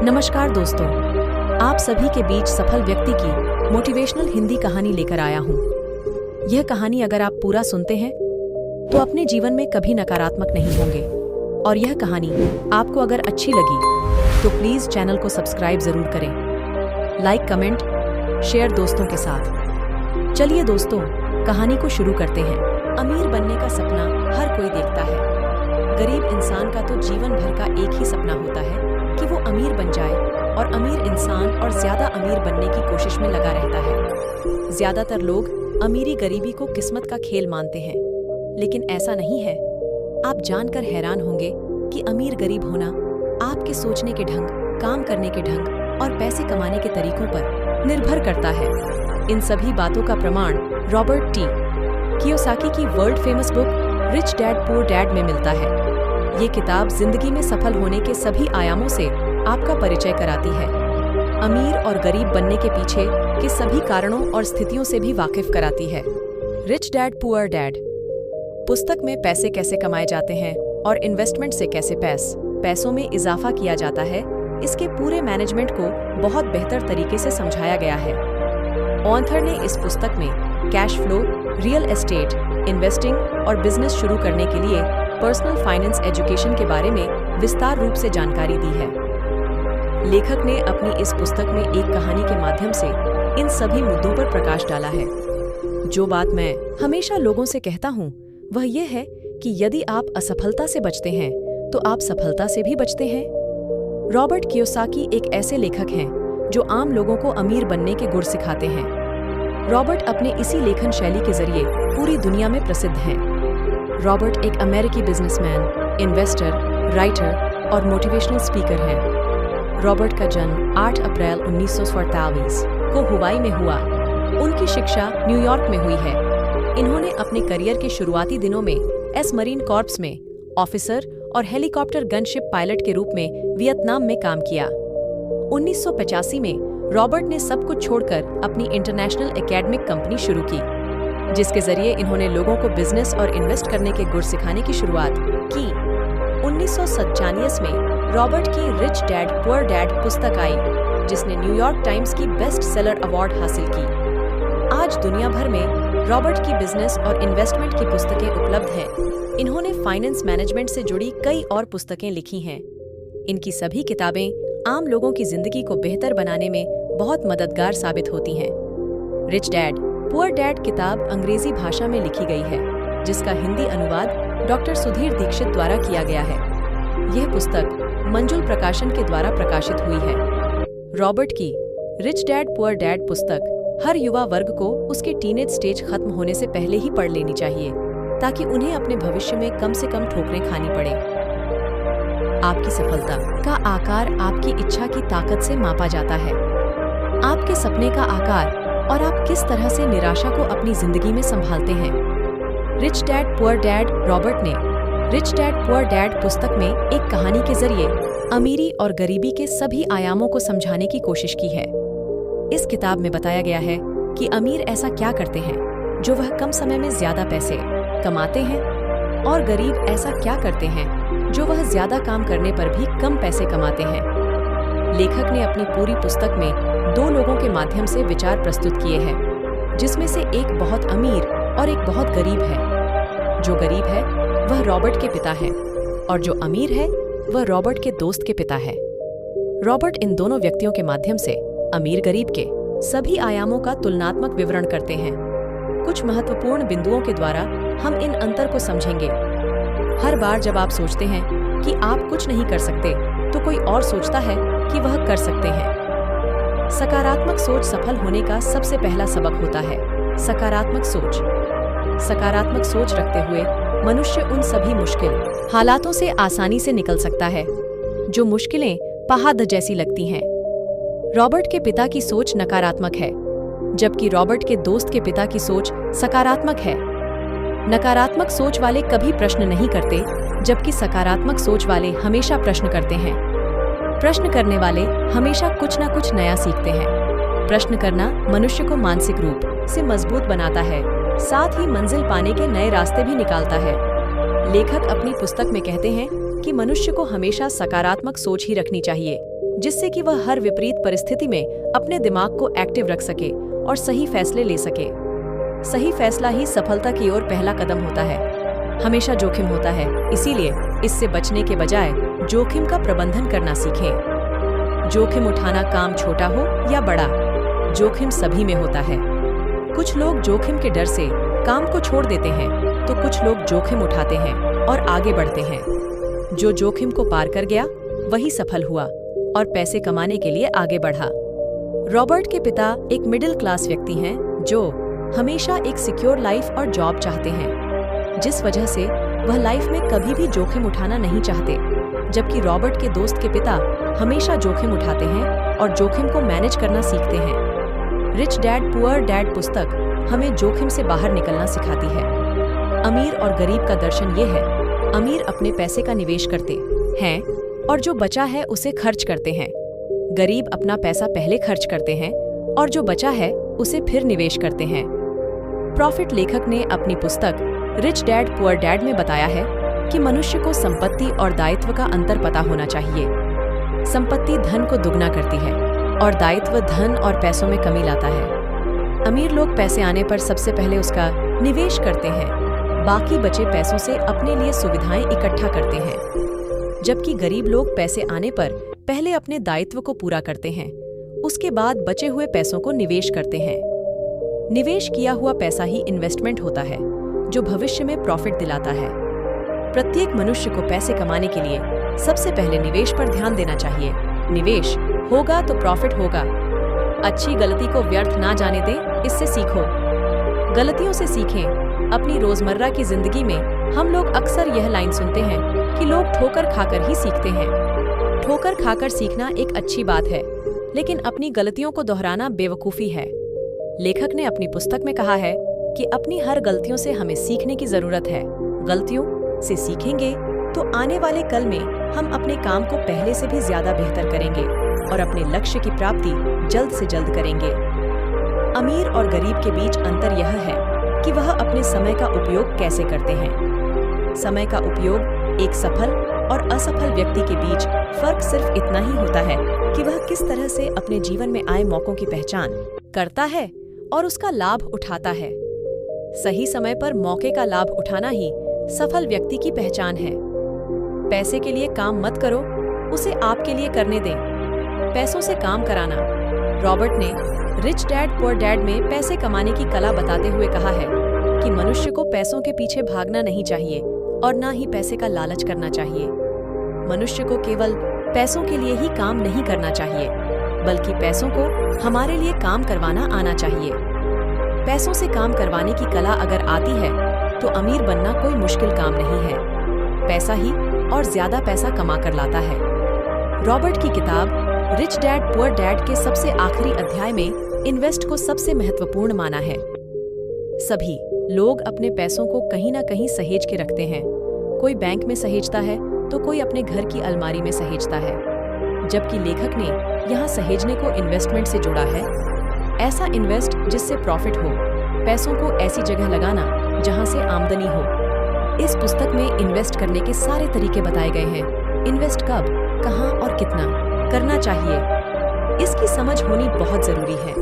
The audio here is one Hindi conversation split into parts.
नमस्कार दोस्तों, आप सभी के बीच सफल व्यक्ति की मोटिवेशनल हिंदी कहानी लेकर आया हूँ। यह कहानी अगर आप पूरा सुनते हैं तो अपने जीवन में कभी नकारात्मक नहीं होंगे। और यह कहानी आपको अगर अच्छी लगी तो प्लीज चैनल को सब्सक्राइब जरूर करें, लाइक, कमेंट, शेयर दोस्तों के साथ। चलिए दोस्तों, कहानी को शुरू करते हैं। अमीर बनने का सपना हर कोई देखता है। गरीब इंसान का तो जीवन भर का एक ही सपना होता है कि वो अमीर बन जाए, और अमीर इंसान और ज्यादा अमीर बनने की कोशिश में लगा रहता है। ज्यादातर लोग अमीरी गरीबी को किस्मत का खेल मानते हैं, लेकिन ऐसा नहीं है। आप जानकर हैरान होंगे कि अमीर गरीब होना आपके सोचने के ढंग, काम करने के ढंग और पैसे कमाने के तरीकों पर निर्भर करता है। इन सभी बातों का प्रमाण रॉबर्ट टी कियोसाकी की world famous book rich dad poor dad में मिलता है। ये किताब जिंदगी में सफल होने के सभी आयामों से आपका परिचय कराती है। अमीर और गरीब बनने के पीछे के सभी कारणों और स्थितियों से भी वाकिफ कराती है। रिच डैड पुअर डैड पुस्तक में पैसे कैसे कमाए जाते हैं और इन्वेस्टमेंट से कैसे पैसों में इजाफा किया जाता है, इसके पूरे मैनेजमेंट को बहुत बेहतर तरीके से समझाया गया है। ऑथर ने इस पुस्तक में cash flow, real estate, investing और बिजनेस शुरू करने के लिए पर्सनल फाइनेंस एजुकेशन के बारे में विस्तार रूप से जानकारी दी है। लेखक ने अपनी इस पुस्तक में एक कहानी के माध्यम से इन सभी मुद्दों पर प्रकाश डाला है। जो बात मैं हमेशा लोगों से कहता हूँ वह यह है कि यदि आप असफलता से बचते हैं तो आप सफलता से भी बचते हैं। रॉबर्ट कियोसाकी एक ऐसे लेखक हैं जो आम लोगों को अमीर बनने के गुर सिखाते हैं। रॉबर्ट अपने इसी लेखन शैली के जरिए पूरी दुनिया में प्रसिद्ध हैं। रॉबर्ट एक अमेरिकी बिजनेसमैन, इन्वेस्टर, राइटर और मोटिवेशनल स्पीकर हैं। रॉबर्ट का जन्म 8 अप्रैल 1947 को हुवाई में हुआ। उनकी शिक्षा न्यूयॉर्क में हुई है। इन्होंने अपने करियर के शुरुआती दिनों में एस मरीन कॉर्प्स में ऑफिसर और हेलीकॉप्टर गनशिप पायलट के रूप में वियतनाम में काम किया। 1985 में रॉबर्ट ने सब कुछ छोड़कर अपनी इंटरनेशनल एकेडमिक कंपनी शुरू की, जिसके जरिए इन्होंने लोगों को बिजनेस और इन्वेस्ट करने के गुर सिखाने की शुरुआत की। 1997 में रॉबर्ट की रिच डैड पुअर डैड पुस्तक आई, जिसने न्यूयॉर्क टाइम्स की बेस्ट सेलर अवार्ड हासिल की। आज दुनिया भर में रॉबर्ट की बिजनेस और इन्वेस्टमेंट की पुस्तकें उपलब्ध हैं। इन्होंने फाइनेंस मैनेजमेंट से जुड़ी कई और पुस्तकें लिखी हैं। इनकी सभी किताबें आम लोगों की जिंदगी को बेहतर बनाने में बहुत मददगार साबित होती हैं। रिच डैड पुअर डैड किताब अंग्रेजी भाषा में लिखी गई है, जिसका हिंदी अनुवाद डॉक्टर सुधीर दीक्षित द्वारा किया गया है। यह पुस्तक मंजुल प्रकाशन के द्वारा प्रकाशित हुई है। रॉबर्ट की रिच डैड पुअर डैड पुस्तक हर युवा वर्ग को उसके टीनेज स्टेज खत्म होने से पहले ही पढ़ लेनी चाहिए, ताकि उन्हें अपने भविष्य में कम से कम ठोकरें खानी पड़े। आपकी सफलता का आकार आपकी इच्छा की ताकत से मापा जाता है। आपके सपने का आकार और आप किस तरह से निराशा को अपनी जिंदगी में संभालते हैं। Rich dad poor dad Robert ने रिच डैड पुअर डैड पुस्तक में एक कहानी के जरिए अमीरी और गरीबी के सभी आयामों को समझाने की कोशिश की है। इस किताब में बताया गया है कि अमीर ऐसा क्या करते हैं जो वह कम समय में ज्यादा पैसे कमाते हैं, और गरीब ऐसा क्या करते हैं जो वह ज्यादा काम करने पर भी कम पैसे कमाते हैं। लेखक ने अपनी पूरी पुस्तक में 2 लोगों के माध्यम से विचार प्रस्तुत किए हैं, जिसमें से एक बहुत अमीर और एक बहुत गरीब है। जो गरीब है वह रॉबर्ट के पिता है, और जो अमीर है वह रॉबर्ट के दोस्त के पिता है। रॉबर्ट इन दोनों व्यक्तियों के माध्यम से अमीर गरीब के सभी आयामों का तुलनात्मक विवरण करते हैं। कुछ महत्वपूर्ण बिंदुओं के द्वारा हम इन अंतर को समझेंगे। हर बार जब आप सोचते हैं कि आप कुछ नहीं कर सकते, तो कोई और सोचता है कि वह कर सकते हैं। सकारात्मक सोच सफल होने का सबसे पहला सबक होता है। सकारात्मक सोच रखते हुए मनुष्य उन सभी मुश्किल हालातों से आसानी से निकल सकता है जो मुश्किलें पहाड़ जैसी लगती हैं। रॉबर्ट के पिता की सोच नकारात्मक है, जबकि रॉबर्ट के दोस्त के पिता की सोच सकारात्मक है। नकारात्मक सोच वाले कभी प्रश्न नहीं करते, जबकि सकारात्मक सोच वाले हमेशा प्रश्न करते हैं। प्रश्न करने वाले हमेशा कुछ न कुछ नया सीखते हैं। प्रश्न करना मनुष्य को मानसिक रूप से मजबूत बनाता है, साथ ही मंजिल पाने के नए रास्ते भी निकालता है। लेखक अपनी पुस्तक में कहते हैं कि मनुष्य को हमेशा सकारात्मक सोच ही रखनी चाहिए। जिससे कि वह हर विपरीत परिस्थिति में अपने दिमाग को एक्टिव रख सके और सही फैसले ले सके। सही फैसला ही सफलता की ओर पहला कदम होता है। हमेशा जोखिम होता है, इसीलिए इससे बचने के बजाय जोखिम का प्रबंधन करना सीखें। जोखिम उठाना काम छोटा हो या बड़ा, जोखिम सभी में होता है। कुछ लोग जोखिम के डर से काम को छोड़ देते हैं, तो कुछ लोग जोखिम उठाते हैं और आगे बढ़ते हैं। जो जोखिम को पार कर गया वही सफल हुआ और पैसे कमाने के लिए आगे बढ़ा। रॉबर्ट के पिता एक मिडिल क्लास व्यक्ति हैं जो हमेशा एक सिक्योर लाइफ और जॉब चाहते हैं, जिस वजह से वह लाइफ में कभी भी जोखिम उठाना नहीं चाहते। जबकि रॉबर्ट के दोस्त के पिता हमेशा जोखिम उठाते हैं और जोखिम को मैनेज करना सीखते हैं। रिच डैड पुअर डैड पुस्तक हमें जोखिम से बाहर निकलना सिखाती है। अमीर और गरीब का दर्शन ये है, अमीर अपने पैसे का निवेश करते हैं और जो बचा है उसे खर्च करते हैं। गरीब अपना पैसा पहले खर्च करते हैं और जो बचा है उसे फिर निवेश करते हैं। प्रॉफिट लेखक ने अपनी पुस्तक रिच डैड पुअर डैड में बताया है कि मनुष्य को संपत्ति और दायित्व का अंतर पता होना चाहिए। संपत्ति धन को दुगना करती है और दायित्व धन और पैसों में कमी लाता है। अमीर लोग पैसे आने पर सबसे पहले उसका निवेश करते हैं, बाकी बचे पैसों से अपने लिए सुविधाएं इकट्ठा करते हैं। जबकि गरीब लोग पैसे आने पर पहले अपने दायित्व को पूरा करते हैं, उसके बाद बचे हुए पैसों को निवेश करते हैं। निवेश किया हुआ पैसा ही इन्वेस्टमेंट होता है, जो भविष्य में प्रॉफिट दिलाता है। प्रत्येक मनुष्य को पैसे कमाने के लिए सबसे पहले निवेश पर ध्यान देना चाहिए। निवेश होगा तो प्रॉफिट होगा। अच्छी गलती को व्यर्थ ना जाने दें, इससे सीखो। गलतियों से सीखें। अपनी रोजमर्रा की जिंदगी में हम लोग अक्सर यह लाइन सुनते हैं कि लोग ठोकर खाकर ही सीखते हैं। ठोकर खाकर सीखना एक अच्छी बात है, लेकिन अपनी गलतियों को दोहराना बेवकूफ़ी है। लेखक ने अपनी पुस्तक में कहा है कि अपनी हर गलतियों से हमें सीखने की जरूरत है। गलतियों से सीखेंगे तो आने वाले कल में हम अपने काम को पहले से भी ज्यादा बेहतर करेंगे और अपने लक्ष्य की प्राप्ति जल्द से जल्द करेंगे। अमीर और गरीब के बीच अंतर यह है कि वह अपने समय का उपयोग कैसे करते हैं। समय का उपयोग एक सफल और असफल व्यक्ति के बीच फर्क सिर्फ इतना ही होता है कि वह किस तरह से अपने जीवन में आए मौकों की पहचान करता है और उसका लाभ उठाता है। सही समय पर मौके का लाभ उठाना ही सफल व्यक्ति की पहचान है। पैसे के लिए काम मत करो, उसे आपके लिए करने दें। पैसों से काम कराना। रॉबर्ट ने रिच डैड पुअर डैड में पैसे कमाने की कला बताते हुए कहा है कि मनुष्य को पैसों के पीछे भागना नहीं चाहिए और ना ही पैसे का लालच करना चाहिए। मनुष्य को केवल पैसों के लिए ही काम नहीं करना चाहिए, बल्कि पैसों को हमारे लिए काम करवाना आना चाहिए। पैसों से काम करवाने की कला अगर आती है तो अमीर बनना कोई मुश्किल काम नहीं है। पैसा ही और ज्यादा पैसा कमा कर लाता है। रॉबर्ट की किताब रिच डैड पुअर डैड के सबसे आखिरी अध्याय में इन्वेस्ट को सबसे महत्वपूर्ण माना है। सभी लोग अपने पैसों को कहीं ना कहीं सहेज के रखते हैं। कोई बैंक में सहेजता है तो कोई अपने घर की अलमारी में सहेजता है। जबकि लेखक ने यहाँ सहेजने को इन्वेस्टमेंट से जोड़ा है। ऐसा इन्वेस्ट जिससे प्रॉफिट हो, पैसों को ऐसी जगह लगाना जहाँ से आमदनी हो। इस पुस्तक में इन्वेस्ट करने के सारे तरीके बताए गए हैं। इन्वेस्ट कब, कहाँ और कितना करना चाहिए, इसकी समझ होनी बहुत जरूरी है।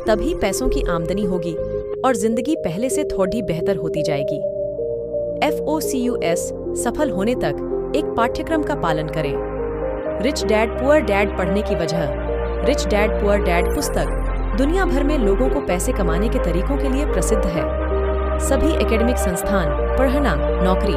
तभी पैसों की आमदनी होगी और जिंदगी पहले से थोड़ी बेहतर होती जाएगी। FOCUS सफल होने तक एक पाठ्यक्रम का पालन करें। रिच डैड पुअर डैड पढ़ने की वजह। रिच डैड पुअर डैड पुस्तक दुनिया भर में लोगों को पैसे कमाने के तरीकों के लिए प्रसिद्ध है। सभी एकेडमिक संस्थान पढ़ना, नौकरी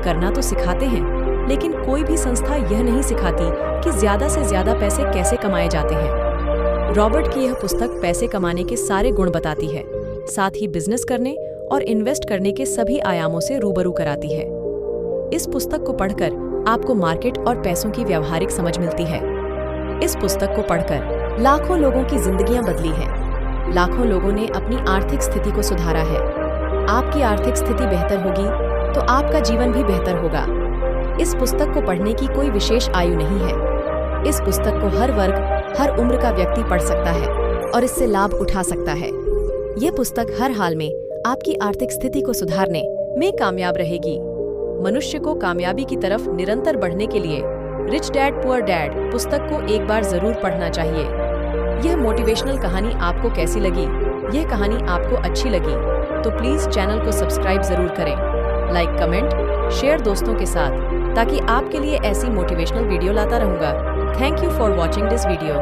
करना तो सिखाते हैं, लेकिन कोई भी संस्था यह नहीं सिखाती कि ज्यादा से ज्यादा पैसे कैसे कमाए जाते हैं। रॉबर्ट की यह पुस्तक पैसे कमाने के सारे गुण बताती है, साथ ही बिजनेस करने और इन्वेस्ट करने के सभी आयामों से रूबरू कराती है। इस पुस्तक को पढ़कर आपको मार्केट और पैसों की व्यावहारिक समझ मिलती है। इस पुस्तक को पढ़कर लाखों लोगों की जिंदगियां बदली हैं। लाखों लोगों ने अपनी आर्थिक स्थिति को सुधारा है। आपकी आर्थिक स्थिति बेहतर होगी तो आपका जीवन भी बेहतर होगा। इस पुस्तक को पढ़ने की कोई विशेष आयु नहीं है। इस पुस्तक को हर वर्ग, हर उम्र का व्यक्ति पढ़ सकता है और इससे लाभ उठा सकता है। यह पुस्तक हर हाल में आपकी आर्थिक स्थिति को सुधारने में कामयाब रहेगी। मनुष्य को कामयाबी की तरफ निरंतर बढ़ने के लिए रिच डैड पुअर डैड पुस्तक को एक बार जरूर पढ़ना चाहिए। यह मोटिवेशनल कहानी आपको कैसी लगी? यह कहानी आपको अच्छी लगी तो प्लीज चैनल को सब्सक्राइब जरूर करें, लाइक, कमेंट, शेयर दोस्तों के साथ, ताकि आपके लिए ऐसी मोटिवेशनल वीडियो लाता रहूंगा। Thank you for watching this video.